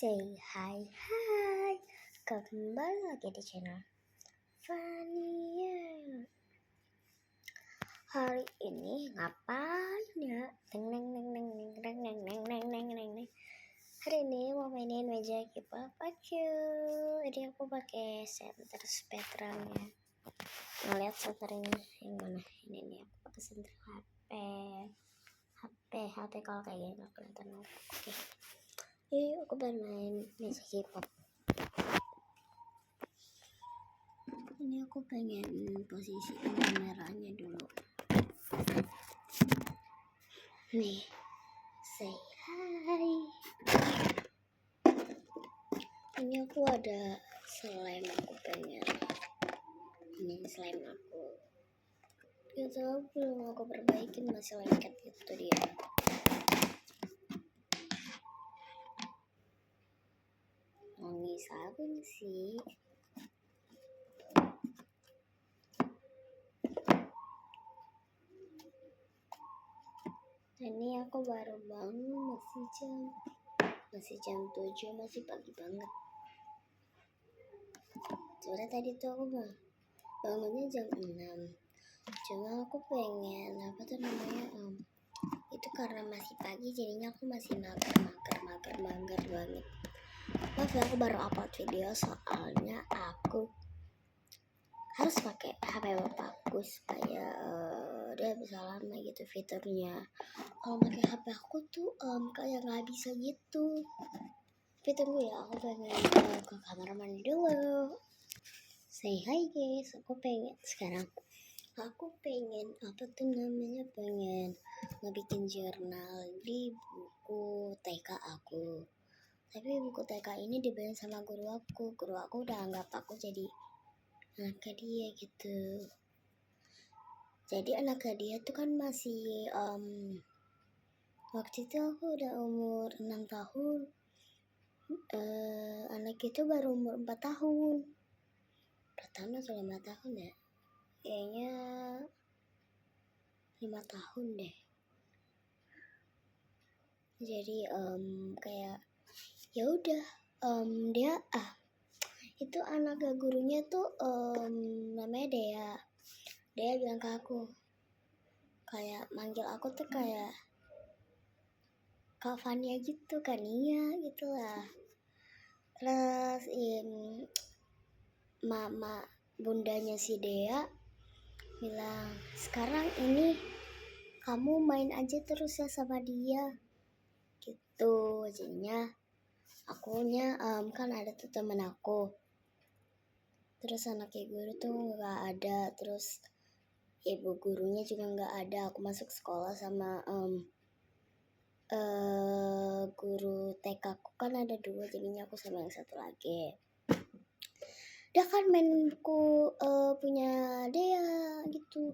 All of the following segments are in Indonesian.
Say hi, kembali lagi di channel Fania. Hari ini ngapain ya? Hari ini mau mainin meja kipas pacu. Jadi aku pakai center spectrumnya. Ngeliat centernya yang mana? Ini nih, aku pakai center HP kalau kayak gini nggak kelihatan. Oke. Yuk aku bermain meja kipas. Ini aku pengen posisi kameranya dulu. Nih, say hi. Ini aku ada slime, aku pengen. Ini slime aku. Gak tau, belum aku perbaikin, masih lengket gitu dia. Wangi sabun sih. Ini aku baru bangun, masih jam 7, masih pagi banget. Soalnya tadi tuh aku bangunnya jam 6. Cuma aku pengen itu karena masih pagi, jadinya aku masih mager banget. Maaf ya, aku baru upload video soalnya aku harus pakai HP bapakku supaya dia bisa lama gitu fiturnya. Kalau pakai HP aku tuh kayak nggak bisa gitu. Tapi tunggu ya, aku pengen ke kamar mandi dulu. Say hi guys, aku pengen pengen ngebikin jurnal di buku TK aku. Tapi buku TK ini dibeli sama guru aku udah anggap aku jadi anaknya dia gitu. Jadi anaknya dia tuh kan masih waktu itu aku udah umur 6 tahun, anak itu baru umur 4 tahun pertama atau 5 tahun ya, kayaknya 5 tahun deh. Jadi kayak ya udah dia itu anak gurunya tuh namanya Dea bilang ke aku, kayak manggil aku tuh kayak Kak Fania gitu, Kania gitu lah. Terus mama bundanya si Dea bilang, sekarang ini kamu main aja terus ya sama dia gitu. Jadinya akunya kan ada tuh temen aku, terus anaknya guru tuh nggak ada, terus ibu gurunya juga nggak ada. Aku masuk sekolah sama guru TK aku kan ada 2, jadinya aku sama yang satu lagi. Dia kan main buku punya Dea gitu.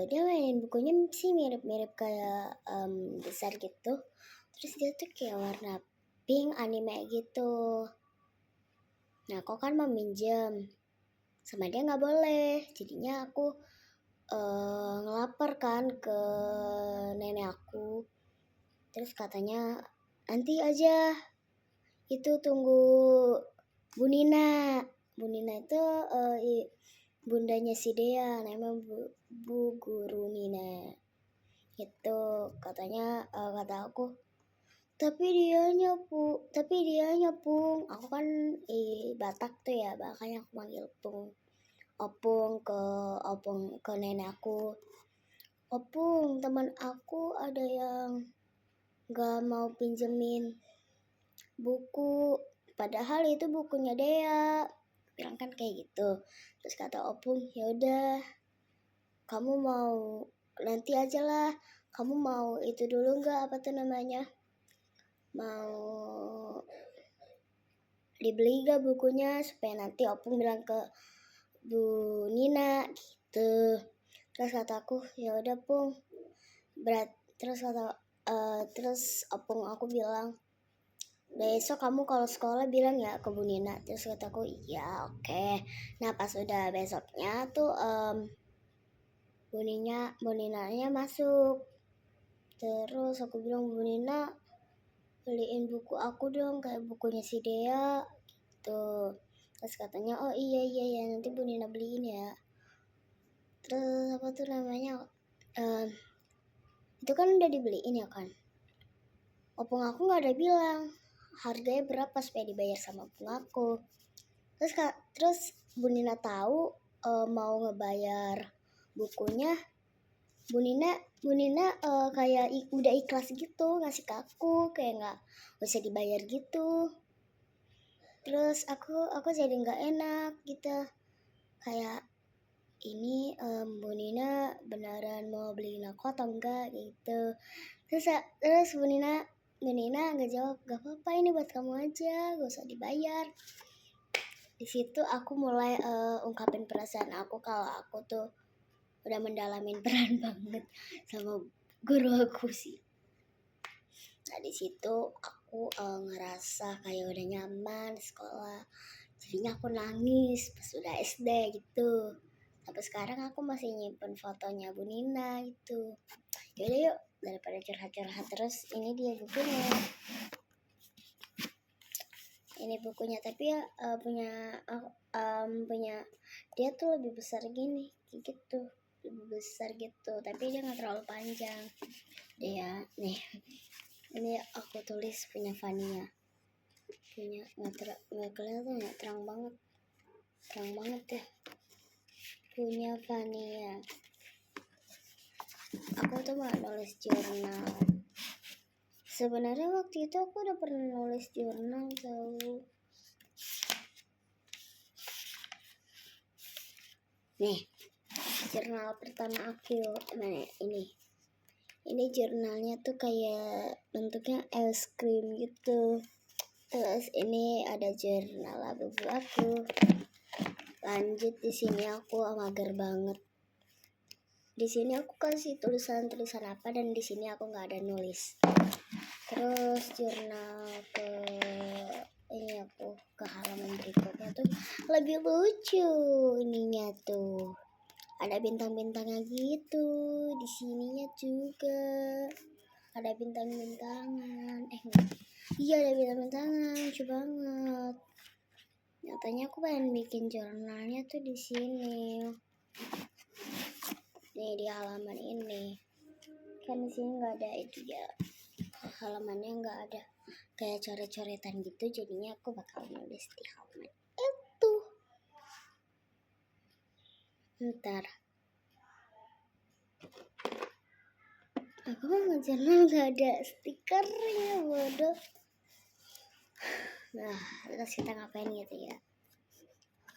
Dia main bukunya sih mirip-mirip kayak besar gitu. Terus dia tuh kayak warna pink anime gitu. Nah aku kan mau minjem, sama dia nggak boleh. Jadinya aku ngelapor kan ke nenek aku. Terus katanya nanti aja, itu tunggu Bu Nina. Bu Nina itu bundanya si Dea, namanya Bu Guru Nina. Itu katanya kata aku, tapi dia nyepung. Aku kan Batak tuh ya, makanya aku manggil opung ke nenek aku. Opung, teman aku ada yang gak mau pinjemin buku, padahal itu bukunya Dea. Bilang kan kayak gitu. Terus kata opung, ya udah kamu mau nanti aja lah, kamu mau itu dulu nggak, mau dibeli gak bukunya, supaya nanti opung bilang ke Bu Nina gitu. Terus kataku, ya udah Pung. Terus opung aku bilang, besok kamu kalau sekolah bilang ya ke Bu Nina. Terus kataku, iya oke. Nah pas udah besoknya tuh Bu Ninanya masuk. Terus aku bilang, Bu Nina beliin buku aku dong, kayak bukunya si Dea gitu. Terus katanya, oh iya ya, nanti Bu Nina beliin ya. Terus apa tuh namanya, itu kan udah dibeliin ya kan. Opung aku nggak ada bilang harganya berapa supaya dibayar sama opung aku. Terus Bu Nina tahu mau ngebayar bukunya, Bu Nina kayak udah ikhlas gitu ngasih ke aku, kayak nggak usah dibayar gitu. Terus aku jadi nggak enak gitu, kayak ini Bu Nina beneran mau beliin aku atau enggak gitu. Terus Bu Nina nggak jawab, gak apa-apa ini buat kamu aja, gak usah dibayar. Di situ aku mulai ungkapin perasaan aku kalau aku tuh udah mendalamin peran banget sama guru aku sih. Nah di situ aku ngerasa kayak udah nyaman di sekolah, jadinya aku nangis pas udah SD gitu. Sampai sekarang aku masih nyimpen fotonya Bu Nina gitu. Yaudah yuk, daripada curhat-curhat terus, ini dia bukunya. Ini bukunya, tapi ya punya dia tuh lebih besar gini gitu, lebih besar gitu, tapi dia nggak terlalu panjang. Dia nih, ini aku tulis punya Fania, punya nggak kelihatan ya, terang banget ya, punya Fania. Aku tuh mau nulis jurnal. Sebenarnya waktu itu aku udah pernah nulis jurnal tahu. Nih, jurnal pertama aku. Nah, ini jurnalnya tuh kayak bentuknya es krim gitu. Terus ini ada jurnal abu-abu aku. Lanjut di sini aku mager banget. Di sini aku kasih tulisan apa, dan di sini aku nggak ada nulis. Terus jurnal ini aku ke halaman berikutnya tuh lebih lucu ininya tuh. Ada bintang-bintangnya gitu. Di sininya juga ada bintang-bintangan. Iya ada bintang-bintangan, lucu banget. Nyatanya aku pengen bikin jurnalnya tuh di sini. Nih di halaman ini. Kan di sini nggak ada itu ya. Halamannya nggak ada kayak coret-coretan gitu, jadinya aku bakal nulis di halaman itu. Ntar aku mau ngejurnal nggak ada stikernya, bodoh. Nah terus kita ngapain gitu ya,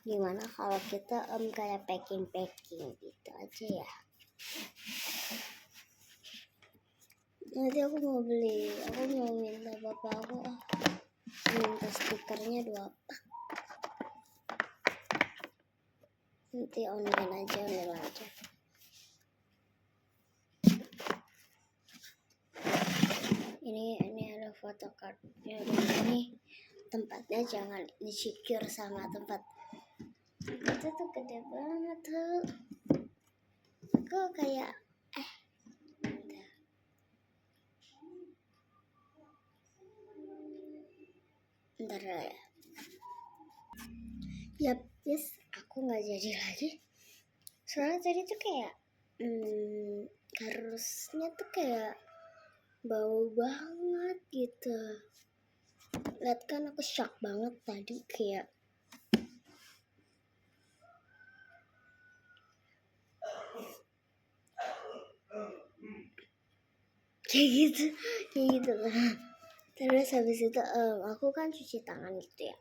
gimana kalau kita kayak packing gitu aja ya. Nanti aku mau minta bapak aku minta stikernya 2 pak. Nanti online aja. Ini ada photocardnya. Ini tempatnya jangan insecure sama tempat itu tuh gede banget tuh. Kok kayak ntar ya. Yes, aku nggak jadi lagi. Soalnya tadi tuh kayak harusnya tuh kayak bau banget gitu. Lihat kan aku shock banget tadi, kayak gitu lah. Terus habis itu aku kan cuci tangan gitu ya.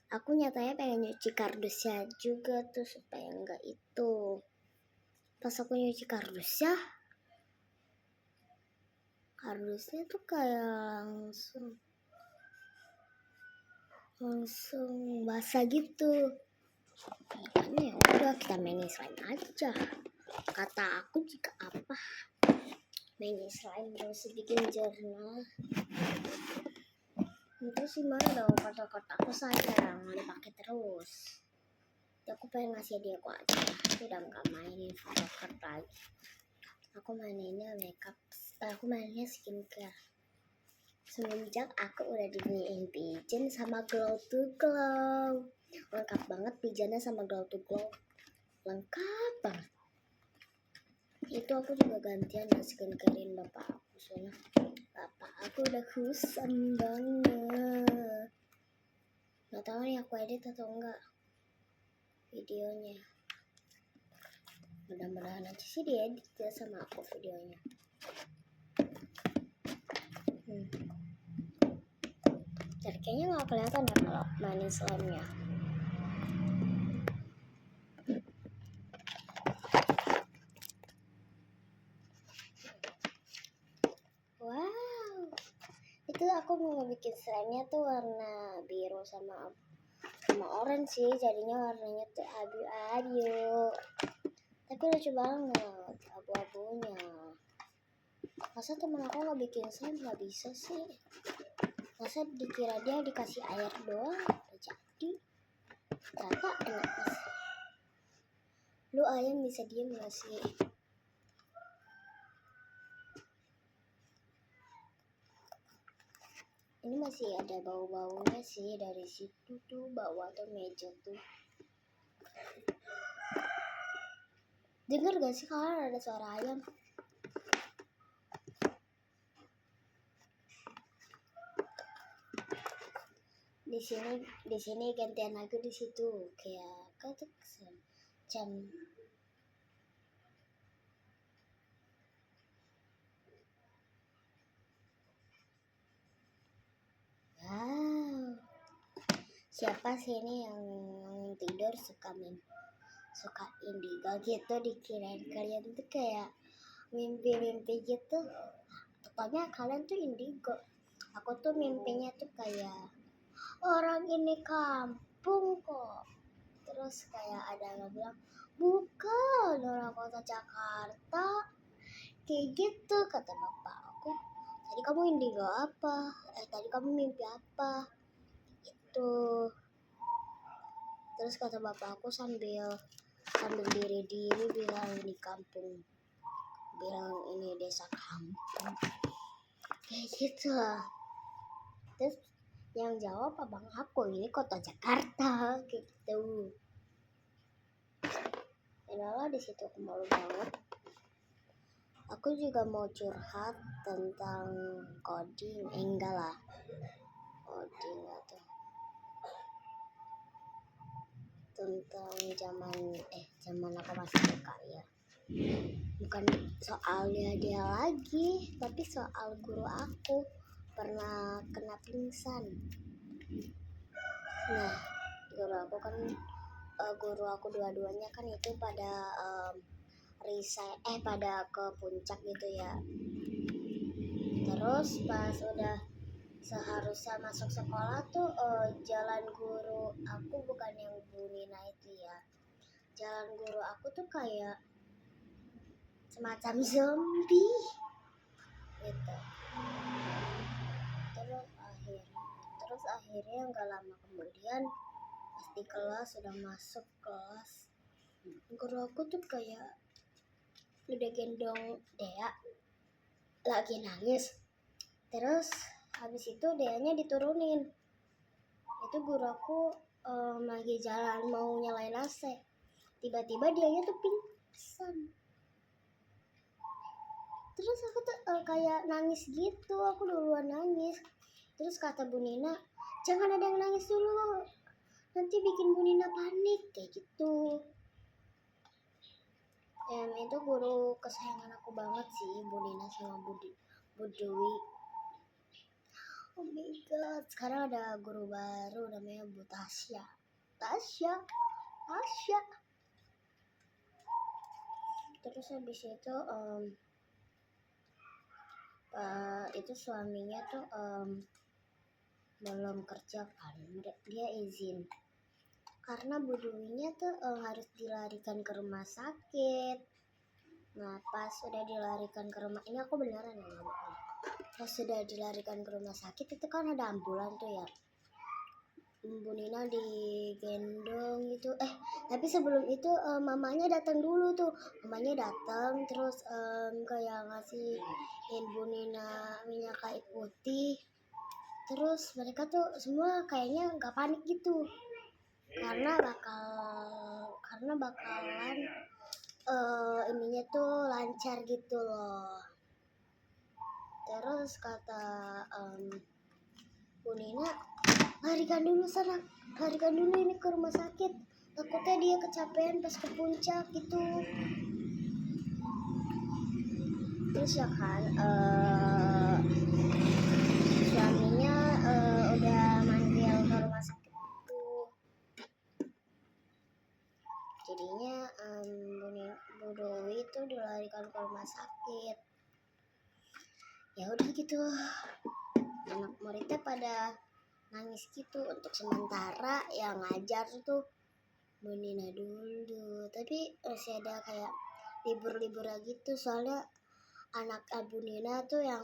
Aku nyatanya pengen nyuci kardusnya juga tuh supaya enggak itu. Pas aku nyuci kardusnya tuh kayak langsung basah gitu. Makanya udah kita main slime aja. Kata aku jika apa main slime terus bikin jurnal. Terus gimana dong kotak-kotak aku sayang dipakai terus. Ya, aku pengen ngasih dia aku aja. Aku udah gak mainin photocard lagi. Aku maininnya makeup. Aku maininnya skincare. Semenjak aku udah dibeliin pigeon sama glow to glow. Lengkap banget pigeonnya sama glow to glow. Lengkap banget. Itu aku juga gantian ya skincarein bapak aku. Soalnya bapak aku udah kusam banget. Gak tahu nih aku edit atau enggak videonya. Mudah-mudahan aja sih diedit ya sama aku videonya. Jadi kayaknya nggak kelihatan ya kalau mainin slime-nya. Wow, itu aku mau bikin slime-nya tuh warna biru sama orange sih, jadinya warnanya tuh abu-abu. Tapi lucu banget abu-abunya. Masa temen aku nggak bikin slime nggak bisa sih? Masa dikira dia dikasih air doang udah jadi? Ternyata enak mas. Lu ayam bisa diem gak sih? Ini masih ada bau-baunya sih dari situ tuh, bawah atau meja tuh. Dengar gak sih kalau ada suara ayam? Di sini gantian lagu di situ kayak kayak jam. Wow, siapa sih ini yang tidur suka indigo gitu, dikirain kalian tuh kayak mimpi-mimpi gitu. Pokoknya kalian tuh indigo. Aku tuh mimpinya tuh kayak orang ini kampung kok. Terus kayak ada yang bilang bukan orang kota Jakarta. Kayak gitu kata bapak aku. Tadi kamu indigo apa? Tadi kamu mimpi apa? Itu. Terus kata bapak aku sambil diri bilang ini kampung, bilang ini desa kampung, kayak gitu lah. Terus yang jawab abang aku, ini kota Jakarta gitu. Adalah di situ aku malu banget. Aku juga mau curhat tentang coding, enggak lah, coding atau tentang zaman aku masih TK ya. Bukan soalnya dia lagi, tapi soal guru aku pernah kena pingsan. Nah, guru aku dua-duanya kan itu pada pada ke puncak gitu ya. Terus pas udah seharusnya masuk sekolah tuh jalan guru aku bukan yang Bu Nina itu ya. Jalan guru aku tuh kayak semacam zombie gitu. Terus akhirnya nggak lama kemudian pas di kelas sudah masuk kelas, guru aku tuh kayak udah gendong Dea lagi nangis. Terus habis itu Deanya diturunin. Itu guru aku lagi jalan mau nyalain AC. Tiba-tiba Deanya tuh pingsan. Terus aku tuh kayak nangis gitu, aku duluan nangis. Terus kata Bu Nina, jangan ada yang nangis dulu, nanti bikin Bu Nina panik, kayak gitu. Itu guru kesayangan aku banget sih, Bu Nina sama Bu Dewi. Oh my god, sekarang ada guru baru namanya Bu Tasya. Terus habis itu suaminya tuh belum kerja kan, dia izin karena Bu Dewinya tuh harus dilarikan ke rumah sakit. Nah pas sudah dilarikan ke rumah, ini aku beneran ya nggak bohong, pas sudah dilarikan ke rumah sakit itu kan ada ambulan tuh ya, Bu Nina digendong gitu. Tapi sebelum itu mamanya datang dulu tuh. Mamanya datang terus kayak ngasihin Bu Nina minyak kayu putih. Terus mereka tuh semua kayaknya nggak panik gitu, karena bakalan ininya tuh lancar gitu loh. Terus kata Bu Nina, larikan dulu ini ke rumah sakit, takutnya dia kecapean pas ke puncak gitu. Terus ya kan suaminya udah manggil ke rumah sakit itu. Jadinya Bu Dewi itu dilarikan ke rumah sakit. Ya udah gitu, anak muridnya pada nangis gitu. Untuk sementara yang ngajar tuh Bu Nina dulu, tapi masih ada kayak libur gitu, soalnya anak Bu Nina tuh yang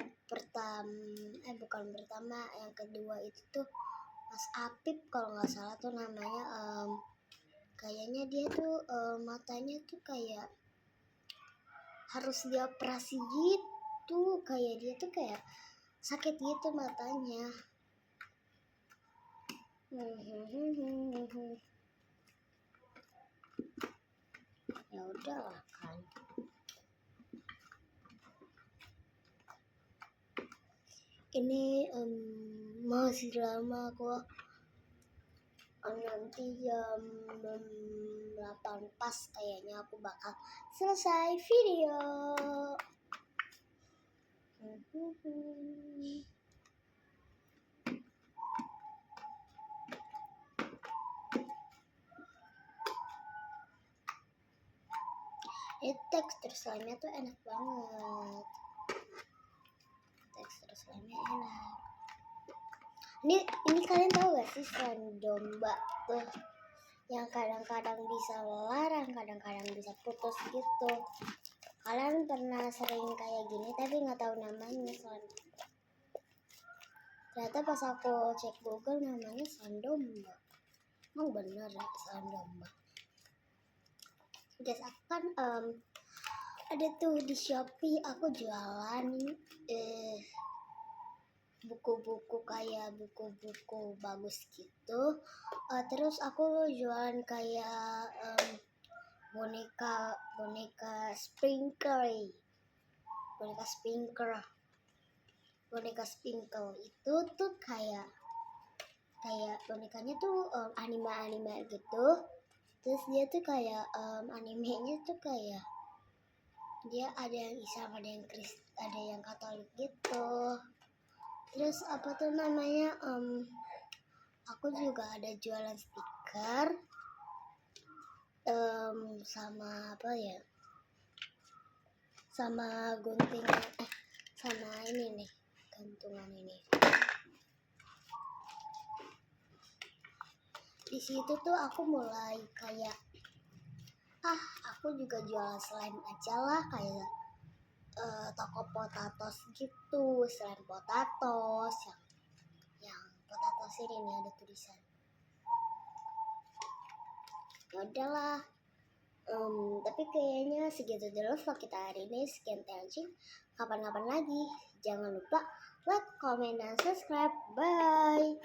yang kedua itu tuh Mas Apip kalau nggak salah tuh namanya. Kayaknya dia tuh matanya tuh kayak harus dioperasi gitu, kayak dia tuh kayak sakit gitu matanya. Ya udahlah kan, ini masih lama kok. Nanti jam 8 pas kayaknya aku bakal selesai video. Ini tekstur slime-nya tuh enak banget. Tekstur slime-nya enak. Ini kalian tahu gak sih slime domba tuh yang kadang-kadang bisa melarang, kadang-kadang bisa putus gitu. Kalian pernah sering kayak gini tapi nggak tahu namanya slime. Ternyata pas aku cek Google namanya slime domba. Emang bener ya slime domba. Guys, aku kan ada tuh di Shopee aku jualan buku-buku kayak buku-buku bagus gitu. Terus aku jualan kayak boneka sprinkle. Boneka sprinkle itu tuh kayak bonekanya tuh anime gitu. Terus dia tuh kayak animenya tuh kayak dia ada yang Islam, ada yang Katolik gitu. Terus apa tuh namanya, aku juga ada jualan stiker sama apa ya, sama gunting, sama ini nih, gantungan ini. Di situ tuh aku mulai kayak aku juga jualan slime aja lah, kayak toko potatos gitu, slime potatos yang potatos ini nih ada tulisan. Ya udahlah, tapi kayaknya segitu dulu vlog kita hari ini. Sekian, thank. Kapan-kapan lagi. Jangan lupa like, comment, dan subscribe. Bye.